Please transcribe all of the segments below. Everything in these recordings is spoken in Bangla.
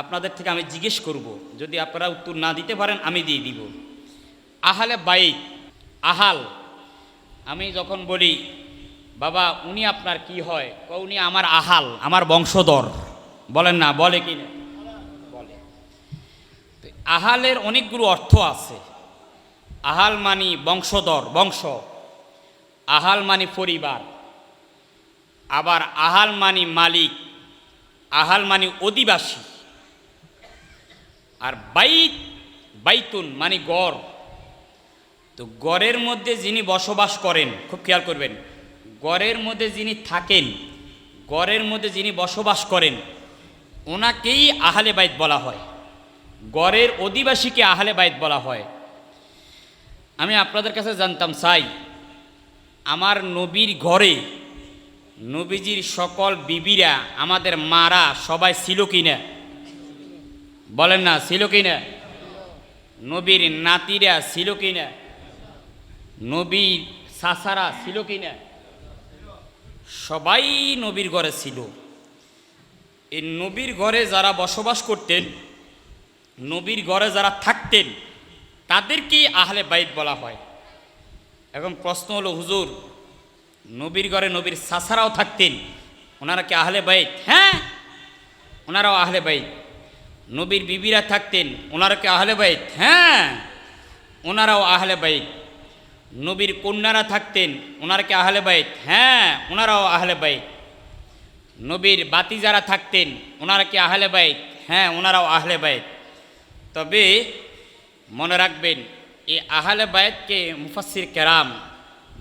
আপনাদের থেকে আমি জিজ্ঞেস করব, যদি আপনারা উত্তর না দিতে পারেন আমি দিয়ে দিব। আহলে বাইত, আহাল, আমি যখন বলি বাবা উনি আপনার কি হয়, উনি আমার আহাল, আমার বংশধর, বলেন না, বলে কি না? বলে। আহালের অনেকগুলো অর্থ আছে। আহাল মানি বংশধর, বংশ। আহাল মানি পরিবার। আবার আহাল মানি মালিক। আহাল মানি অধিবাসী। আর বাইত, বাইতুন মানে গড়। তো গড়ের মধ্যে যিনি বসবাস করেন, খুব খেয়াল করবেন, গড়ের মধ্যে যিনি থাকেন, গড়ের মধ্যে যিনি বসবাস করেন, ওনাকেই আহলে বাইত বলা হয়। গড়ের অধিবাসীকে আহলে বাইত বলা হয়। আমি আপনাদের কাছে জানতাম চাই, আমার নবীর ঘরে নবীজির সকল বিবিরা, আমাদের মারা সবাই ছিল কিনা? বলেন না, ছিল কিনা? নবীর নাতিরা ছিল কিনা? নবীর চাচারা ছিল কিনা? সবাই নবীর ঘরে ছিল। এই নবীর ঘরে যারা বসবাস করতেন, নবীর ঘরে যারা থাকতেন, তাদেরকেই আহলে বাইত বলা হয়। এখন প্রশ্ন হলো, হুজুর নবীর ঘরে নবীর চাচারাও থাকতেন, ওনারা কি আহলে বাইত? হ্যাঁ, ওনারাও আহলে বাইত। নবীর বিবিরা থাকতেন, ওনারা কি আহলে বাইত? হ্যাঁ, ওনারাও আহলে বাইত। নবীর কন্যারা থাকতেন, ওনারা কি আহলে বাইত? হ্যাঁ, ওনারাও আহলে বাইত। নবীর বাতি যারা থাকতেন, ওনারা কি আহলে বাইত? হ্যাঁ, ওনারাও আহলে বাইত। তবে মনে রাখবেন, এই আহলে বাইতকে মুফাসসির কেরাম,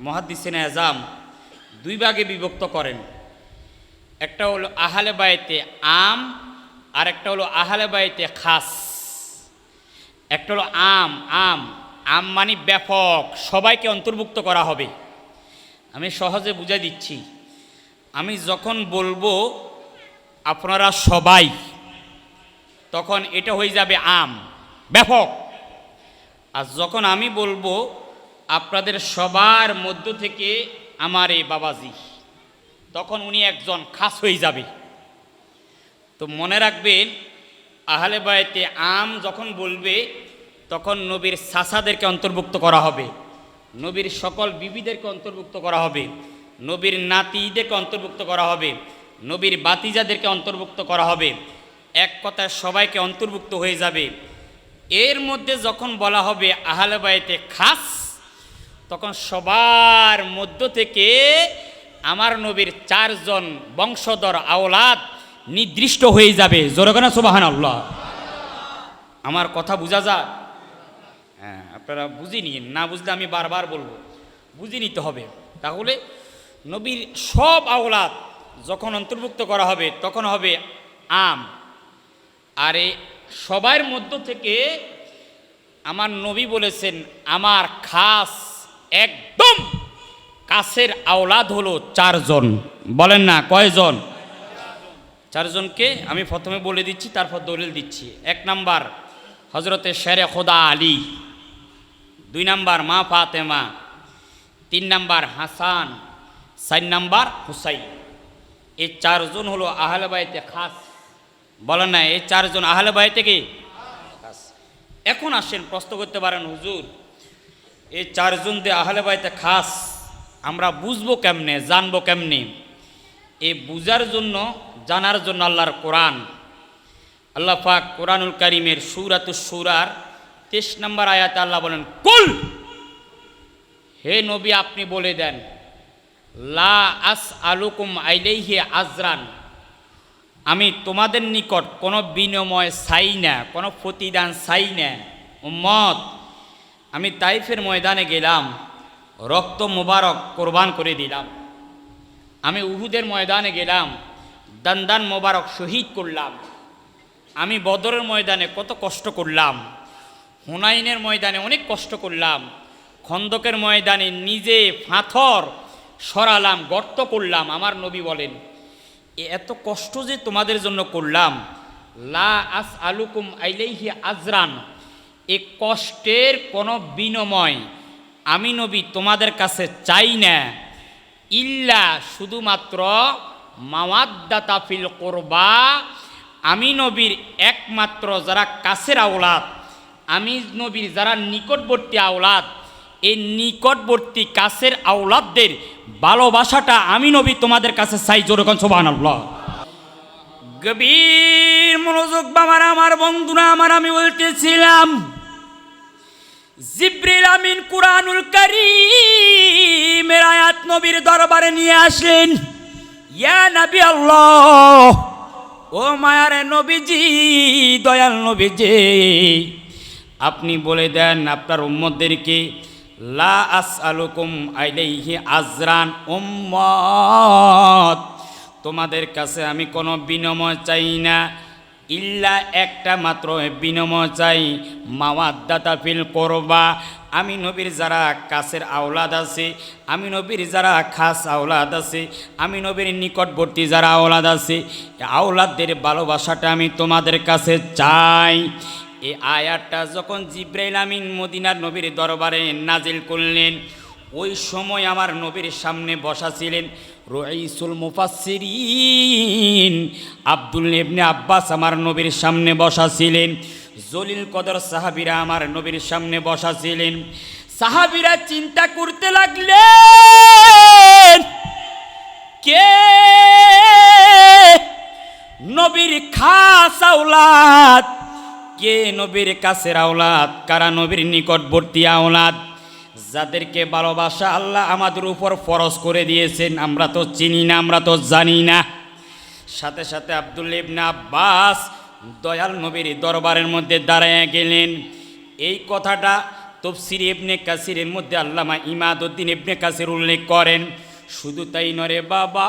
মুহাদ্দিসিনে আযম দুই ভাগে বিভক্ত করেন। একটা হলো আহলে বাইতে আম, আর একটা হলো আহলে বাইতে খাস। একটা হলো আম, আম আম মানে ব্যাপক, সবাইকে অন্তর্ভুক্ত করা হবে। আমি সহজে বুঝাই দিচ্ছি। আমি যখন বলবো আপনারা সবাই, তখন এটা হয়ে যাবে আম, ব্যাপক। আর যখন আমি বলবো আপনাদের সবার মধ্য থেকে আমার এই বাবাজি, তখন উনি একজন খাস হয়ে যাবে। তো মনে রাখবেন, আহলে বাইতে আম যখন বলবে, তখন নবীর চাচাদেরকে অন্তর্ভুক্ত করা হবে, নবীর সকল বিবিদেরকে অন্তর্ভুক্ত করা হবে, নবীর নাতিদেরকে অন্তর্ভুক্ত করা হবে, নবীর বাতিজাদেরকে অন্তর্ভুক্ত করা হবে। এক কথায় সবাইকে অন্তর্ভুক্ত হয়ে যাবে। এর মধ্যে যখন বলা হবে আহলে বাইতে খাস, তখন সবার মধ্য থেকে আমার নবীর 4 জন বংশধর আওলাদ নির্দিষ্ট হয়ে যাবে। জোরে করে সুবহানাল্লাহ। আমার কথা বোঝা যায়? হ্যাঁ, আপনারা বুঝে নিন, না বুঝলে আমি বারবার বলবো, বুঝে নিতে হবে। তাহলে নবীর সব আওলাদ যখন অন্তর্ভুক্ত করা হবে, তখন হবে আম। আর এই সবার মধ্য থেকে আমার নবী বলেছেন, আমার খাস একদম কাছের আওলাদ হলো 4 জন। বলেন না, কয়জন? 4 জনকে আমি প্রথমে বলে দিচ্ছি, তারপর দলিল দিচ্ছি। 1 নাম্বার হজরতে শেরে খোদা আলী, 2 নাম্বার মা ফাতেমা, 3 নাম্বার হাসান, 4 নাম্বার হুসাইন। এই 4 জন হলো আহলে বাইতে খাস। বলেন না, এই 4 জন আহলে বাইতে কি খাস? এখন আসেন, প্রশ্ন করতে পারেন, হুজুর এই 4 জন দিয়ে আহলে বাইতে খাস আমরা বুঝবো কেমনে, জানবো কেমনে? এই বুঝার জন্য, জানার জন্য আল্লাহর কোরআন, আল্লাহ পাক কোরআনুল কারীমের সূরাতুশ শূরার 23 নম্বর আয়াতে আল্লাহ বলেন, কুল, হে নবী আপনি বলে দেন, লা আসআলুকুম আলাইহি আজরান, আমি তোমাদের নিকট কোনো বিনিময় চাই না, কোনো প্রতিদান চাই না। উম্মত, আমি তাইফের ময়দানে গেলাম, রক্ত মোবারক কোরবান করে দিলাম। আমি উহুদের ময়দানে গেলাম, দান্দান মোবারক শহীদ করলাম। আমি বদরের ময়দানে কত কষ্ট করলাম, হুনাইনের ময়দানে অনেক কষ্ট করলাম, খন্দকের ময়দানে নিজে পাথর সরালাম, গর্ত করলাম। আমার নবী বলেন, এত কষ্ট যে তোমাদের জন্য করলাম, লা আসআলুকুম আলাইহি আজরান, এ কষ্টের কোনো বিনিময় আমি নবী তোমাদের কাছে চাই না, ইল্লা শুধুমাত্র মাওয়াদ্দাতা ফিল কুরবা, আমি নবীর একমাত্র যারা কাছের আওলাদ, আমি নবীর যারা নিকটবর্তী আওলাদ, এই নিকটবর্তী কাছের আওলাদদের ভালোবাসাটা আমি নবী তোমাদের কাছে চাই। জোরে কোন সুবহানাল্লাহ। গভীর মনোযোগ বাবার, আমার বন্ধুরা আমার, আমি বলতেছিলাম জিবরিল আমিন কুরআনুল কারীমের আয়াত নবীর দরবারে নিয়ে আসলেন। ইয়া নবী আল্লাহ, ও মায়ার নবীজি, দয়াল নবীজি, আপনি বলে দেন আপনার উম্মতদেরকে, লা আসআলুকুম আলাইহি আজরান, উম্মত তোমাদের কাছে আমি কোনো বিনিময় চাই না, ইল্লা একটা মাত্র বিনিময় চাই, মাওয়াদ্দাতা ফিল কুরবা। আমি নবীর যারা কাছের আওলাদ আছে, আমি নবীর যারা খাস আওলাদ আছে, আমি নবীর নিকটবর্তী যারা আওলাদ আছে, আওলাদদের ভালোবাসাটা আমি তোমাদের কাছে চাই। এই আয়াতটা যখন জিবরাইল আমিন মদিনার নবীর দরবারে নাজিল করলেন, ওই সময় আমার নবীর সামনে বসা ছিলেন রাইসুল মুফাসসিরিন আব্দুল্লাহ ইবনে আব্বাস, আমার নবীর সামনে বসা ছিলেন। জলিল কদর সাহাবীরা আমার নবীর সামনে বসা ছিলেন। সাহাবীরা চিন্তা করতে লাগলেন, কে নবীর খাস আওলাদ, কে নবীর কাছের আওলাদ, কারা নবীর নিকটবর্তী আওলাদ, যাদেরকে ভালোবাসা আল্লাহ আমাদের উপর ফরজ করে দিয়েছেন। আমরা তো চিনি না, আমরা তো জানি না। সাথে সাথে আব্দুল্লাহ ইবনে আব্বাস দয়াল নবীর দরবারের মধ্যে দাঁড়ায় গেলেন। এই কথাটা তাফসীর ইবনে কাসিরের মধ্যে আল্লামা ইমাদউদ্দিন ইবনে কাসির উল্লেখ করেন। শুধু তাই নরে বাবা,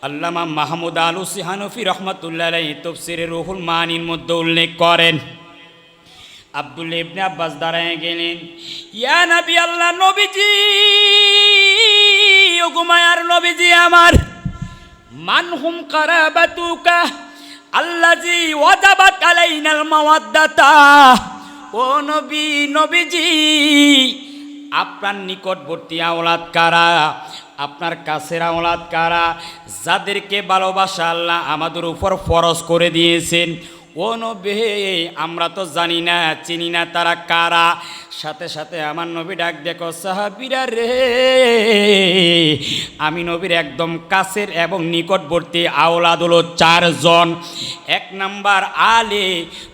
আল্লামা মাহমুদ আলুসি হানফি রহমাতুল্লাহ আলাইহি তাফসীরে রুহুল মানির মধ্যে উল্লেখ করেন। আব্দুল্লাহ ইবনে আব্বাস দাঁড়ায় গেলেন। ইয়া নবী আল্লাহ, নবীজি, ও গুমায়ার নবীজি আমার, মানহুম কারাবাতুকা আল্লাযী ওয়াজাবাত আলাইনাল মাওয়াদ্দাতা। ও নবী, নবীজি, আপনার নিকটবর্তী আওলাদ কারা, আপনার কাছের আওলাদ কারা, যাদেরকে ভালোবাসা আল্লাহ আমাদের উপর ফরজ করে দিয়েছেন। ও নবী, আমরা তো জানি না, চিনি না তারা কারা। সাথে সাথে আমার নবী ডাক, দেখো সাহাবীরা রে, আমি নবীর একদম কাছের এবং নিকটবর্তী আওলাদ হলো 4 জন। 1 number Ali,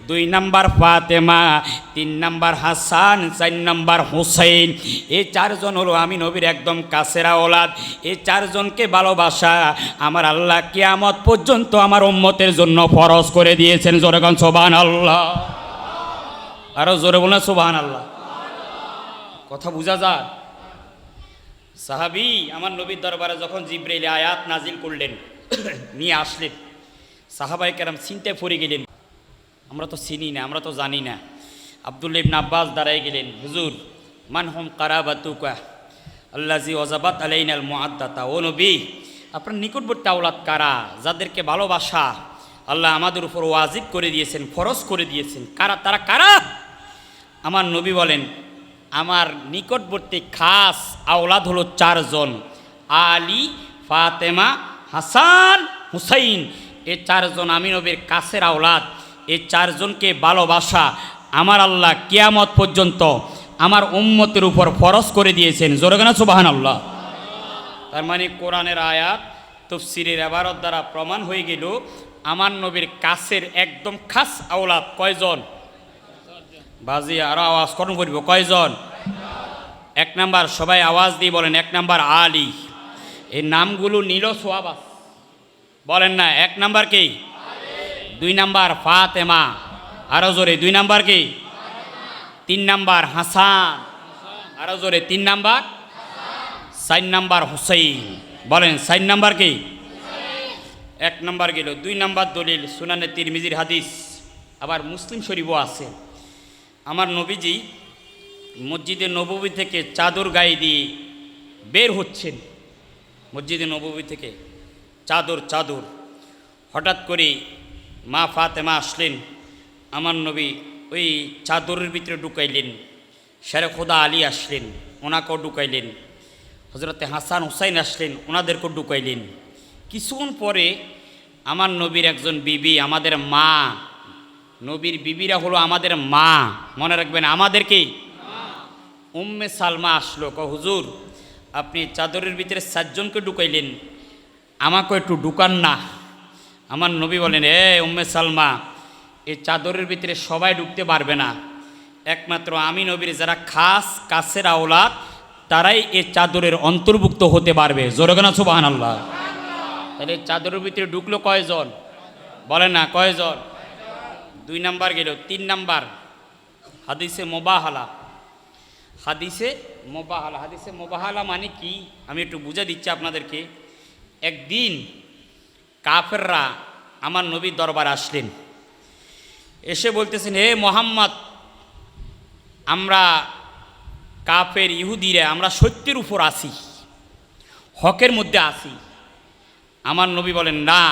2 number Fatema, 3 number Hasan, 4 number Husain. এই 4 জন হলো আমি নবীর একদম কাছের আওলাদ। এই 4 জনকে ভালোবাসা আমার আল্লাহ কিয়ামত পর্যন্ত আমার উম্মতের জন্য ফরজ করে দিয়েছেন। জোরে কোন সুবহানাল্লাহ। আরো জোরে বলেন সুবহানাল্লাহ। কথা বুঝা যায়? সাহাবী আমার নবীর দরবারে যখন জিবরাইল আয়াত নাজিল করলেন, নিয়ে আসলেন, সাহাবায়ে কেরাম চিন্তায় পড়ে গেলেন, আমরা তো চিনি না, আমরা তো জানি না। আব্দুল্লাহ ইবনে আব্বাস দাঁড়ায় গেলেন, হুজুর, মানহুম কারাবাতুকা আল্লাযী ওয়াজাবাত আলাইনাল মুআদ্দাতা। ও নবী, আপনার নিকটবর্তী আওলাদ কারা, যাদেরকে ভালোবাসা আল্লাহ আমাদের উপর ওয়াজিব করে দিয়েছেন, ফরজ করে দিয়েছেন, কারা, তারা কারা? আমার নবী বলেন, আমার নিকটবর্তী খাস আওলাদ হলো 4 জন, আলী, ফাতেমা, হাসান, হুসাইন। এই 4 জন আমি নবীর কাছের আওলাদ। এই 4 জনকে ভালোবাসা আমার আল্লাহ কিয়ামত পর্যন্ত আমার উম্মতের উপর ফরজ করে দিয়েছেন। জোরে বলেন সুবহানাল্লাহ। তার মানে কোরআনের আয়াত তাফসীরের ইবারত দ্বারা প্রমাণ হয়ে গেল, আমার নবীর কাছের একদম খাস আওলাদ কয়জন? বাজি আরো আওয়াজ করুন বলবো, কয়জন? 1 নাম্বার, সবাই আওয়াজ দিয়ে বলেন, 1 নাম্বার আলী। এই নামগুলো নিল সোয়াব বলেন না। 1 নাম্বার কি? 2 নাম্বার ফাতেমা, আরো জোরে 2 নাম্বার কি? 3 নাম্বার হাসান, আরো জোরে 3 নাম্বার, 4 নাম্বার হুসাইন। বলেন 4 নাম্বার কি? 1 নাম্বার গেল। 2 নাম্বার দলিল সুনানে তিরমিজির হাদিস, আবার মুসলিম শরীফও আছে। আমার নবীজি মসজিদে নববী থেকে চাদর গায়ে দিয়ে বের হচ্ছেন, মসজিদে নববী থেকে চাদর। হঠাৎ করে মা ফাতেমা আসলেন, আমার নবী ওই চাদরের ভিতরে ঢুকাইলেন। শেরে খোদা আলী আসলেন, ওনাকেও ঢুকাইলেন। হজরতে হাসান হুসাইন আসলেন, ওনাদেরকেও ঢুকাইলেন। কিছুক্ষণ পরে আমার নবীর একজন বিবি, আমাদের মা। নবীর বিবিরা হলো আমাদের মা, মনে রাখবেন আমাদের কি। উম্মে সালমা আসলো, হুজুর আপনি চাদরের ভিতরে 7 জনকে ঢুকাইলেন, আমাকে একটু ঢুকান না। আমার নবী বলেন, উম্মে সালমা, এই চাদরের ভিতরে সবাই ঢুকতে পারবে না, একমাত্র আমি নবীর যারা খাস কাছের আওলাদ তারাই এই চাদরের অন্তর্ভুক্ত হতে পারবে। জোরে না সুবহানাল্লাহ। তাহলে চাদরের ভিতরে ঢুকলো কয়জন? বলেন না কয়জন? 2 নাম্বার গেল। 3 নাম্বার হাদিসে মোবাহালা। হাদিসে মোবাহালা, হাদিসে মোবাহালা মানে কি আমি একটু বুঝে দিচ্ছি আপনাদেরকে। একদিন কাফেররা আমার নবীর দরবার আসলেন, এসে বলতেছেন, হে মোহাম্মদ, আমরা কাফের ইহুদিরা আমরা সত্যের উপর আছি, হকের মধ্যে আছি। আমার নবী বলেন, না,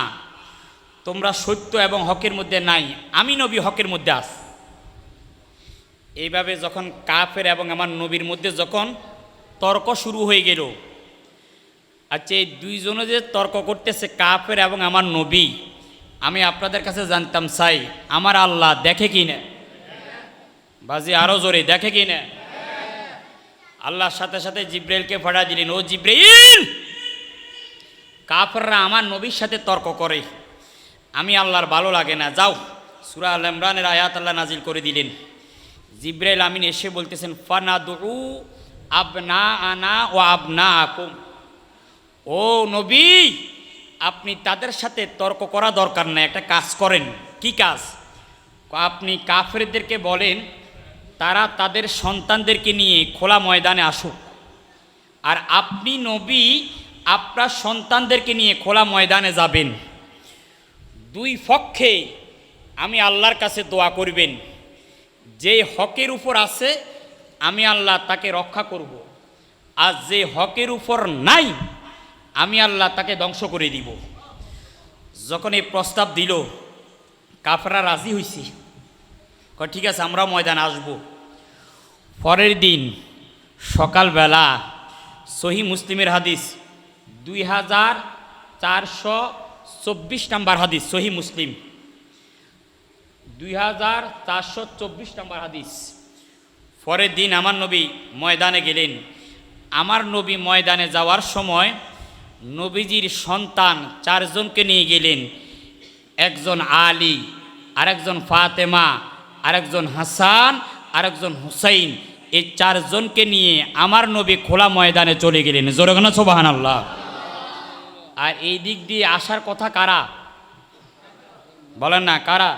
তোমরা সত্য এবং হকের মধ্যে নাই, আমি নবী হকের মধ্যে আছি। এইভাবে যখন কাফের এবং আমার নবীর মধ্যে যখন তর্ক শুরু হয়ে গেল, আচ্ছা এই দুইজনে যে তর্ক করতেছে কাফের এবং আমার নবী, আমি আপনাদের কাছে জানতাম চাই, আমার আল্লাহ দেখে কি না? বাজি আরো জোরে, দেখে কি না? আল্লাহর সাথে সাথে জিব্রাইলকে পাঠা দিলেন, ও জিব্রাইল, কাফেররা আমার নবীর সাথে তর্ক করে, আমি আল্লাহর ভালো লাগে না, যাও। সূরা আল ইমরানের আয়াত আল্লাহ নাজিল করে দিলেন। জিব্রাইল আমিন এসে বলতেছেন, ফানাদু আবনা আনা ও আবনা আকুম, ও নবী, আপনি তাদের সাথে তর্ক করা দরকার নাই, একটা কাজ করেন। কি কাজ? আপনি কাফেরদেরকে বলেন তারা তাদের সন্তানদেরকে নিয়ে খোলা ময়দানে আসুক, আর আপনি নবী আপনার সন্তানদেরকে নিয়ে খোলা ময়দানে যাবেন। 2 পক্ষে আমি আল্লাহর কাছে দোয়া করবেন, যে হকের উপর আছে আমি আল্লাহ তাকে রক্ষা করব, আর যে হকের উপর নাই আমি আল্লাহ তাকে ধ্বংস করে দিব। যখন এই প্রস্তাব দিল, কাফেররা রাজি হইছে, ঠিক আছে আমরা ময়দানে আসব। পরের দিন সকালবেলা, সহি মুসলিমের হাদিস 2424 নাম্বার হাদিস, সহি মুসলিম 2424 নাম্বার হাদিস। পরের দিন আমার নবী ময়দানে গেলেন। আমার নবী ময়দানে যাওয়ার সময় নবীজির সন্তান 4 জনকে নিয়ে গেলেন, একজন আলী, আরেকজন ফাতেমা, আরেকজন হাসান, আরেকজন হুসাইন। এই 4 জনকে নিয়ে আমার নবী খোলা ময়দানে চলে গেলেন। জোরে না সুবহানাল্লাহ। আর এই দিক দিয়ে আসার কথা কারা? বলেন না কারা?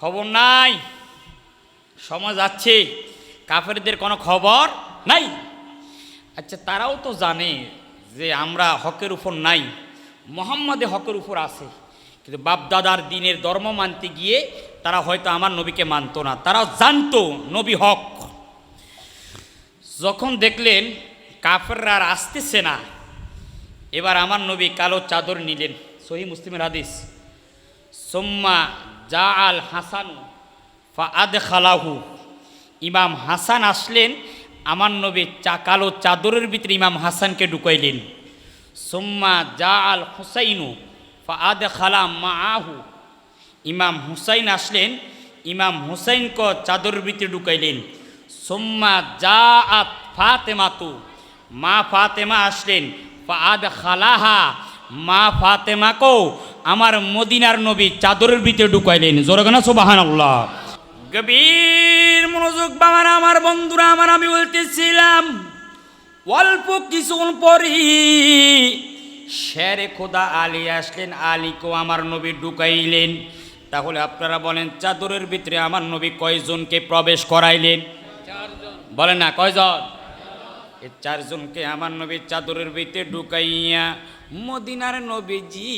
খবর নাই, সময় যাচ্ছে, কাফেরদের কোনো খবর নাই। আচ্ছা তারাও তো জানে যে আমরা হকের উপর নাই, মুহাম্মদে হকের উপর আছে, কিন্তু বাপদাদার দিনের ধর্ম মানতে গিয়ে তারা হয়তো আমার নবীকে মানতো না, তারা জানতো নবী হক। যখন দেখলেন কাফেররা আর আসতেছে না, এবার আমার নবী কালো চাদর নিলেন, সহি মুসলিমের হাদিস। সুম্মা জা আল হাসান ফাআদখালাহু, ইমাম হাসান আসলেন, আমার নবী কালো চাদরের ভিতরে ইমাম হাসানকে ঢুকাইলেন। সুম্মা জা আল হুসাইনু ফাআদখালা মাআহু, ইমাম হুসাইন আসলেন, ইমাম হুসাইনকে চাদরের ভিতরে ঢুকাইলেন। সুম্মা জা আত ফাতেমাতু, মা ফাতেমা আসলেন, ফাআদখালাহা, মা ফাতেমাকেও আমার মদিনার নবী চাদরের ভিতরে ঢুকাইলেন। জোরে না সুবহানাল্লাহ। গভীর মনোযোগ বাবারা, আমার বন্ধুরা আমার, আমি বলতেছিলাম অল্প কিছুক্ষণ পরই শেরে খোদা আলী আসলেন, আলীকেও আমার নবী ঢুকাইলেন। তাহলে আপনারা বলেন চাদরের ভিতরে আমার নবী কয়জনকে প্রবেশ করাইলেন? 4 জন। বলেন না কয়জন? এই 4 জনকে আমার নবী চাদরের ভিতরে ঢুকাইয়া মদিনার নবীজি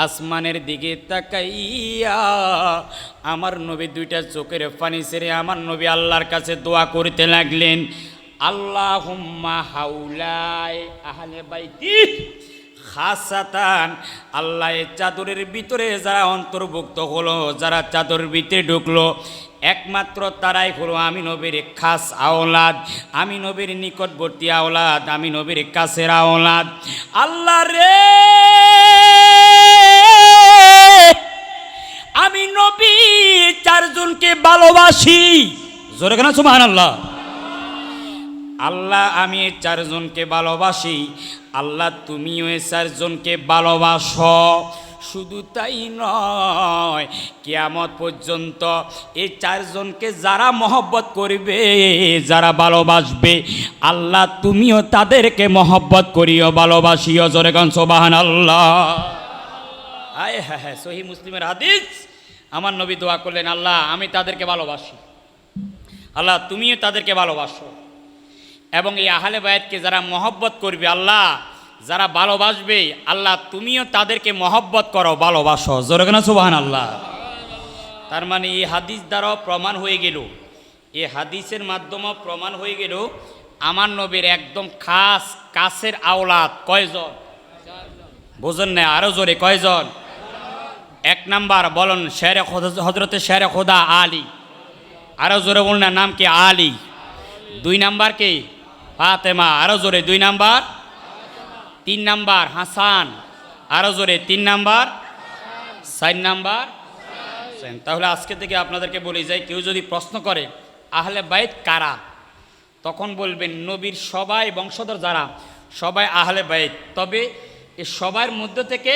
আসমানের দিকে তাকাইয়া আমার নবী 2টা চোখের পানি ছেড়ে আমার নবী আল্লাহর কাছে দোয়া করতে লাগলেন, আল্লাহুম্মা হাউলাই আহলে বাইতি খাসাতান, আল্লাহ চাদরের ভিতরে যারা অন্তর্ভুক্ত হলো, যারা চাদরের ভিতরে ঢুকলো, একমাত্র তারাই হলো আমি নবীর খাস আওলাদ, আমি নবীর নিকটবর্তী আওলাদ, আমি নবীর কাছের আওলাদ। আল্লাহ রে, আমি নবী চারজনকে ভালোবাসি। জোরে কেন সুবহানাল্লাহ। আল্লাহ আমি এই চারজনকে ভালোবাসি, আল্লাহ তুমিও এই চারজনকে ভালোবাসো। শুধু তাই নয়, কিয়ামত পর্যন্ত এই চারজনকে যারা মহব্বত করবে, যারা ভালোবাসবে, আল্লাহ তুমিও তাদেরকে মহব্বত করিও, ভালোবাসিও। জোরে গান সুবহানাল্লাহ। আয় হ্যাঁ হ্যাঁ, সহিহ মুসলিমের হাদিস। আমার নবী দোয়া করলেন, আল্লাহ আমি তাদেরকে ভালোবাসি, আল্লাহ তুমিও তাদেরকে ভালোবাসো। এবং এই আহলে বায়াতকে যারা মহব্বত করবে, আল্লাহ যারা ভালোবাসবে, আল্লাহ তুমিও তাদেরকে মহব্বত করো, ভালোবাসো। জোরে না সুবহানাল্লাহ। তার মানে এই হাদিস দ্বারাও প্রমাণ হয়ে গেল, এই হাদিসের মাধ্যমে প্রমাণ হয়ে গেল আমার নবীর একদম খাস কাছের আওলাদ কয়জন? বোঝেন না, আরো জোরে কয়জন? এক নাম্বার বলেন হযরতে শেরে খোদা আলী, আরো জোরে বলুন না, নাম কি? আলী। দুই নাম্বার কি? ফাতেমা, আরো জোরে। দুই নাম্বার। তিন নাম্বার হাসান, আরো জোরে। তিন নাম্বার। চার নাম্বার। তাহলে আজকে থেকে আপনাদেরকে বলে যাই, কেউ যদি প্রশ্ন করে আহলে বাইত কারা, তখন বলবেন নবীর সবাই বংশধর যারা, সবাই আহলে বাইত। তবে এ সবার মধ্যে থেকে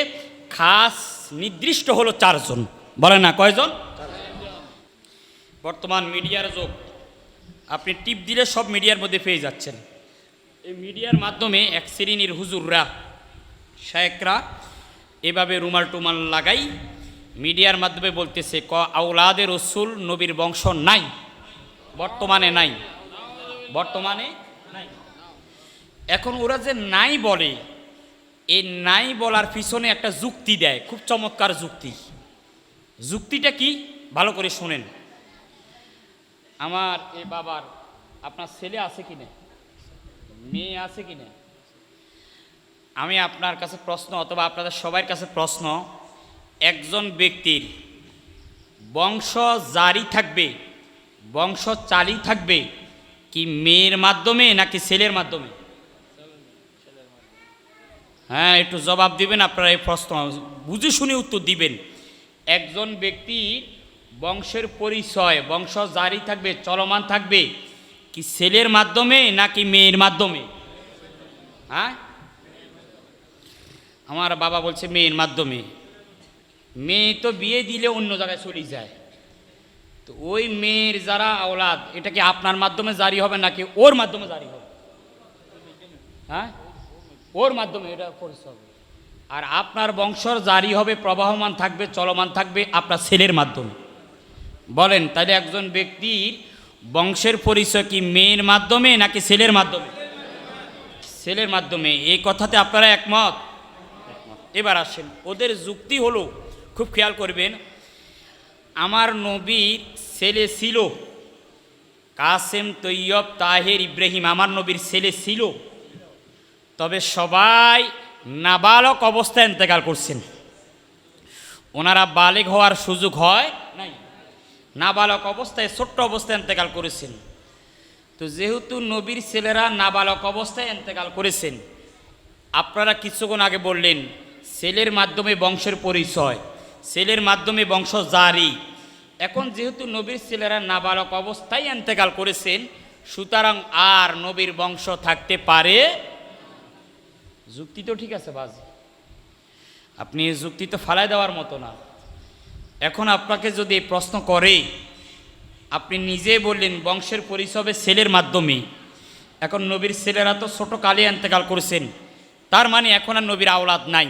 খাস নির্দিষ্ট হলো চারজন। বলে না কয়জন? বর্তমান মিডিয়ার যুগ, আপনি টিপ দিলে সব মিডিয়ার মধ্যে পেয়ে যাচ্ছেন। এই মিডিয়ার মাধ্যমে এক শ্রেণীর হুজুররা, শায়েকরা এভাবে রুমাল টুমাল লাগাই মিডিয়ার মাধ্যমে বলতেছে আওলাদে রসুল নবীর বংশ নাই, বর্তমানে নাই, বর্তমানে নাই। এখন ওরা যে নাই বলে, এই নাই বলার পিছনে একটা যুক্তি দেয়, খুব চমৎকার যুক্তি। যুক্তিটা কি? ভালো করে শোনেন। আমার এই বাবার, আপনার ছেলে আছে কি না, মেয়ে আছে কি না? আমি আপনার কাছে প্রশ্ন, অথবা আপনাদের সবার কাছে প্রশ্ন, একজন ব্যক্তির বংশ জারি থাকবে, বংশ চালি থাকবে কি মেয়ের মাধ্যমে নাকি ছেলের মাধ্যমে? হ্যাঁ, একটু জবাব দিবেন আপনারা। এই প্রশ্ন বুঝে শুনে উত্তর দিবেন। একজন ব্যক্তির বংশের পরিচয়, বংশ জারি থাকবে, চলমান থাকবে কি ছেলের মাধ্যমে নাকি মেয়ের মাধ্যমে? হ্যাঁ, আমার বাবা বলছে মেয়ের মাধ্যমে। মেয়ে তো বিয়ে দিলে অন্য জায়গায় চলে যায়, তো ওই মেয়ের যারা আওলাদ, এটা কি আপনার মাধ্যমে জারি হবে নাকি ওর মাধ্যমে জারি হবে? হ্যাঁ, ওর মাধ্যমে এটা পরিচয় হবে। আর আপনার বংশর জারি হবে, প্রবাহমান থাকবে, চলমান থাকবে আপনার ছেলের মাধ্যমে। বলেন তাহলে একজন ব্যক্তির বংশের পরিচয় কি মেয়ের মাধ্যমে নাকি ছেলের মাধ্যমে? ছেলের মাধ্যমে। এই কথাতে আপনারা একমত? এবার আসেন, ওদের যুক্তি হলো, খুব খেয়াল করবেন, আমার নবীর ছেলে ছিল কাসেম, তৈয়ব, তাহের, ইব্রাহিম, আমার নবীর ছেলে ছিল, তবে সবাই নাবালক অবস্থায় ইন্তেকাল করছেন। ওনারা বালেগ হওয়ার সুযোগ হয় নাই, নাবালক অবস্থায়, ছোট্ট অবস্থায় ইন্তেকাল করেছেন। তো যেহেতু নবীর ছেলেরা নাবালক অবস্থায় ইন্তেকাল করেছেন, আপনারা কিছুক্ষণ আগে বললেন ছেলের মাধ্যমে বংশের পরিচয়, ছেলের মাধ্যমে বংশ জারি। এখন যেহেতু নবীর ছেলেরা নাবালক অবস্থায় ইন্তেকাল করেছেন, সুতরাং আর নবীর বংশ থাকতে পারে। যুক্তি তো ঠিক আছে বাজি, আপনি এই যুক্তি তো ফালাই দেওয়ার মতো না। এখন আপনাকে যদি এই প্রশ্ন করে, আপনি নিজে বললেন বংশের পরিচয় হবে ছেলের মাধ্যমে, এখন নবীর ছেলেরা তো ছোট কালে ইন্তেকাল করেছেন, তার মানে এখন আর নবীর আওলাদ নাই।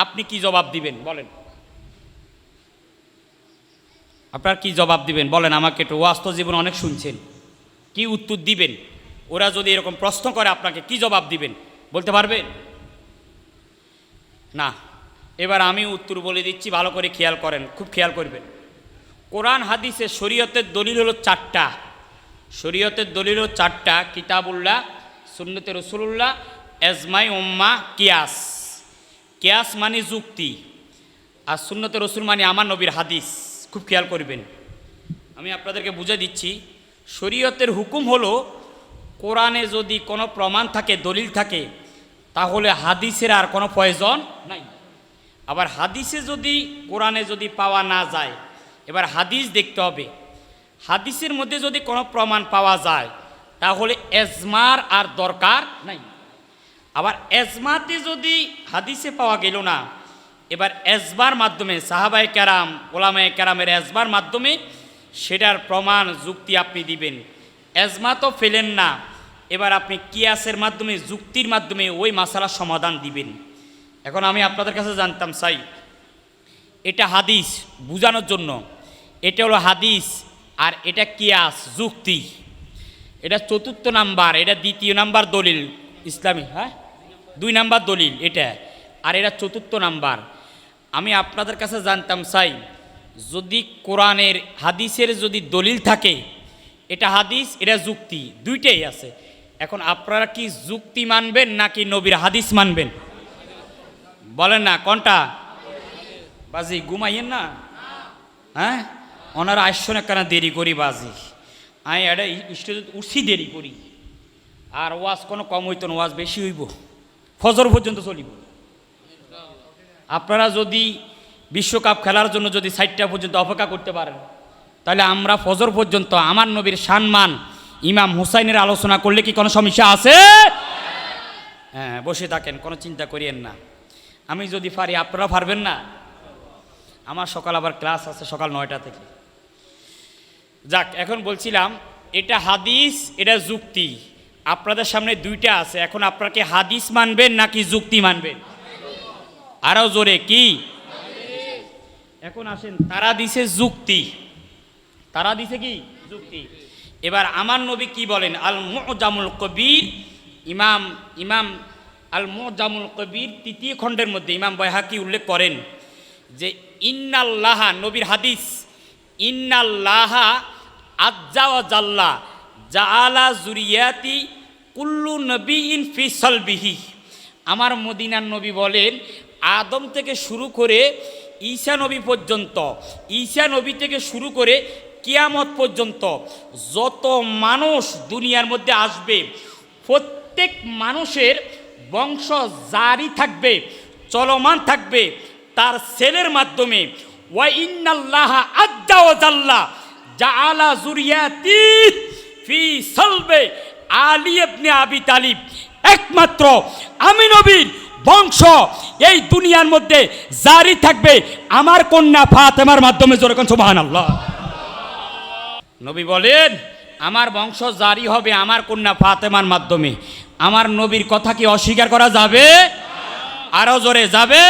আপনি কি জবাব দিবেন বলেন? আপনার কি জবাব দিবেন বলেন আমাকে একটু। ওয়াস্ত জীবন অনেক শুনছেন, কি উত্তর দিবেন? ওরা যদি এরকম প্রশ্ন করে আপনাকে কি জবাব দিবেন বলতে পারবেন? না। এবার আমি উত্তর বলে দিচ্ছি, ভালো করে খেয়াল করেন, খুব খেয়াল করবেন। কোরআন হাদিসে শরীয়তের দলিল হলো চারটা। শরীয়তের দলিল হলো চারটা: কিতাবুল্লাহ, সুন্নতে রসুলুল্লাহ, এজমাই উম্মাহ, কিয়াস। কিয়াস মানে যুক্তি, আর সুন্নতে রসুল মানে আমার নবীর হাদিস। খুব খেয়াল করবেন, আমি আপনাদেরকে বুঝে দিচ্ছি, শরীয়তের হুকুম হলো কোরআনে যদি কোনো প্রমাণ থাকে, দলিল থাকে, তাহলে হাদিসের আর কোনো প্রয়োজন নাই। আবার হাদিসে যদি কোরআনে যদি পাওয়া না যায়, এবার হাদিস দেখতে হবে। হাদিসের মধ্যে যদি কোনো প্রমাণ পাওয়া যায় তাহলে এজমার আর দরকার নাই। আবার এজমাতে যদি হাদিসে পাওয়া গেল না, এবার এজবার মাধ্যমে সাহাবায়ে কেরাম, ওলামায়ে কেরামের এজবার মাধ্যমে সেটার প্রমাণ যুক্তি আপনি দিবেন। এজমা তো ফেলেন না, এবার আপনি কিয়াসের মাধ্যমে, যুক্তির মাধ্যমে ওই মাসালার সমাধান দিবেন। এখন আমি আপনাদের কাছে জানতাম চাই, এটা হাদিস বুঝানোর জন্য, এটা হলো হাদিস আর এটা কিয়াস যুক্তি, এটা চতুর্থ নাম্বার, এটা দ্বিতীয় নাম্বার দলিল ইসলামী, হ্যাঁ 2 নাম্বার দলিল এটা, আর এটা চতুর্থ নাম্বার। আমি আপনাদের কাছে জানতাম চাই, যদি কোরআনের হাদিসের যদি দলিল থাকে, এটা হাদিস এটা যুক্তি দুইটাই আছে। এখন আপনারা কি যুক্তি মানবেন নাকি নবীর হাদিস মানবেন? বলেন না কোনটা? বাজি ঘুমাইয়েন না, হ্যাঁ ওনারা আসছেন কেন দেরি করি বাজি, আমি এটা স্টেজে উঠছি দেরি করি, আর ওয়াজ কোনো কম হইতো না, ওয়াজ বেশি হইব, ফজর পর্যন্ত চলিব। আপনারা যদি বিশ্বকাপ খেলার জন্য যদি 4টা পর্যন্ত অপেক্ষা করতে পারেন, তাহলে আমরা ফজর পর্যন্ত আমার নবীর সম্মান ইমাম হুসাইনের আলোচনা করলে কি কোনো সমস্যা আছে? হ্যাঁ বসে থাকেন, কোনো চিন্তা করিয়েন না। আমি যদি পারি আপনারা পারবেন না? আমার সকাল আবার ক্লাস আছে সকাল 9টা থেকে। যাক, এখন বলছিলাম এটা হাদিস এটা যুক্তি, আপনাদের সামনে দুইটা আছে। এখন আপনারা কি হাদিস মানবেন নাকি যুক্তি মানবেন? আরও জোরে কি? এখন আসেন, তারা দিছে যুক্তি, তারা দিছে কি? যুক্তি। এবার আমার নবী কি বলেন? আল মুজামুল কবির, ইমাম আল মুজামুল কবির 3য় খণ্ডের মধ্যে ইমাম বাইহাকি উল্লেখ করেন যে ইন্নাল্লাহা, নবীর হাদিস, ইন্নাল্লাহা আজ্জা ওয়া জাল্লা জাআলা যুরিয়াতি কুল্লু নবিয়িন ফি সালবিহি। আমার মদিনার নবী বলেন, আদম থেকে শুরু করে ঈসা নবী পর্যন্ত, ঈসা নবী থেকে শুরু করে কিয়ামত পর্যন্ত যত মানুষ দুনিয়ার মধ্যে আসবে, প্রত্যেক মানুষের বংশ জারি থাকবে, চলমান থাকবে তার ছেলের মাধ্যমে। ওয়া ইন্নাল্লাহা আজ্জা ওয়া জাল্লা জাআলা যুরিয়াতি ফি সালবে আলী ইবনে আবি তালিব। একমাত্র আমি নবীর বংশ এই দুনিয়ার মধ্যে জারি থাকবে আমার কন্যা ফাতেমার মাধ্যমে। জোরে কোন সুবহানাল্লাহ। নবী বলেন আমার বংশ জারি হবে আমার কন্যা ফাতেমার মাধ্যমে। আমার নবীর কথা কি অস্বীকার করা যাবে? আরো জোরে যাবে?